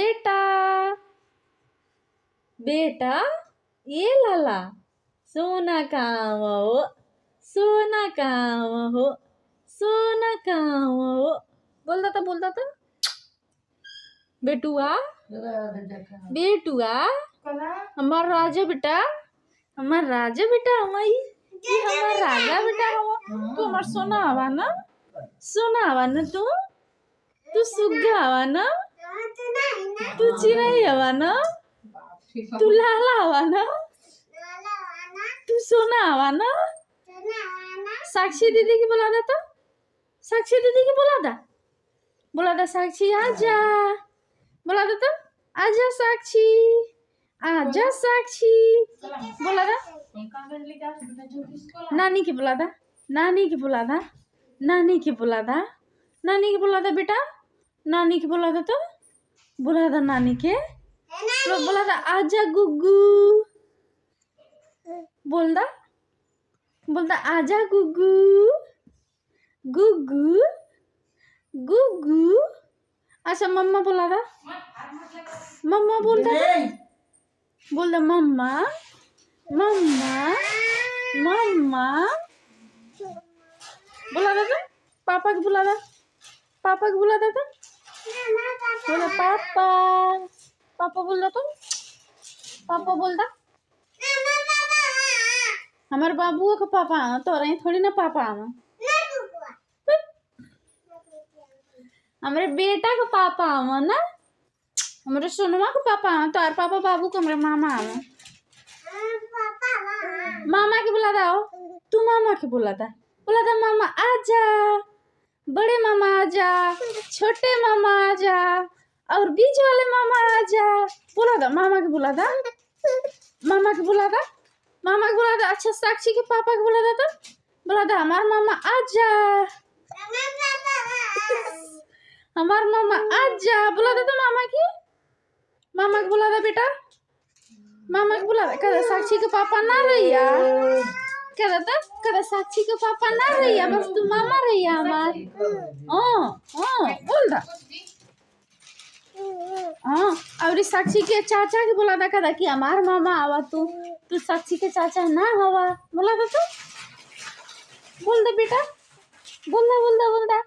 बेटा बेटा ये लाला सोना काम हो, सोना काम हो, सोना काम हो। बोलता था बेटुआ बेटुआ हमार राजा बेटा, हमार राजा बेटा, हमारी हमार राजा बेटा हुआ। तू हमार सोना हवा ना, सोना हवा ना, तू सुग्गा हवा ना, तू चिड़ै हवा ना, तू लाला हवा ना, तू सोना हवा ना। साक्षी दीदी की बुला दे, तो साक्षी दीदी की बुला दा साक्षी आजा, बुला दे तो आजा साक्षी, आजा साक्षी, बुला दा नानी की बुला दा, नानी की बुला दा, नानी की बुला दा, नानी की बुला दा बेटा, नानी की बुला दा, तो बुला दा नानी के, बुला दा आजा गुग्गू, बोल दा आजा गुग्गू, गुग्गू गुग्गू। अच्छा मम्मा बुला दा, मम्मा बोल दा मम्मा, मम्मा मम्मा बुला दा, पापा की बुला दा, पापा की बुला दा, बोला पापा, पापा बोल दा, तुम पापा बोल दा। हमारे बाबू का पापा तो रही थोड़ी ना पापा, हमारे बेटा का पापा आवा ना, हमारे सोनुआ का पापा आवा, तो पापा बाबू का हमारे मामा आवा। मामा की बुला दाओ, तू मामा की बुला दा मामा आजा, बड़े मामा आजा, छोटे मामा आजा, और बीच वाले मामा आजा। बुला दा मामा की बुला दा, मामा की बुला दा, मामा की बुला दा। अच्छा साक्षी के पापा की बुला दा, तो बुला दा हमार मामा आजा, हमार मामा आजा, बुला दे तो मामा की बुला दे बेटा, मामा की बुला दे। कदा साक्षी के पापा ना रहिया, कदा साक्षी के पापा ना रहिया, बस तू मामा रहिया हमार। बोल दा और साक्षी के चाचा की बुला दा, कदा कि हमार मामा आवा, तू साक्षी के चाचा ना हवा, बुला दे तो, बोल दे बेटा, बोल दा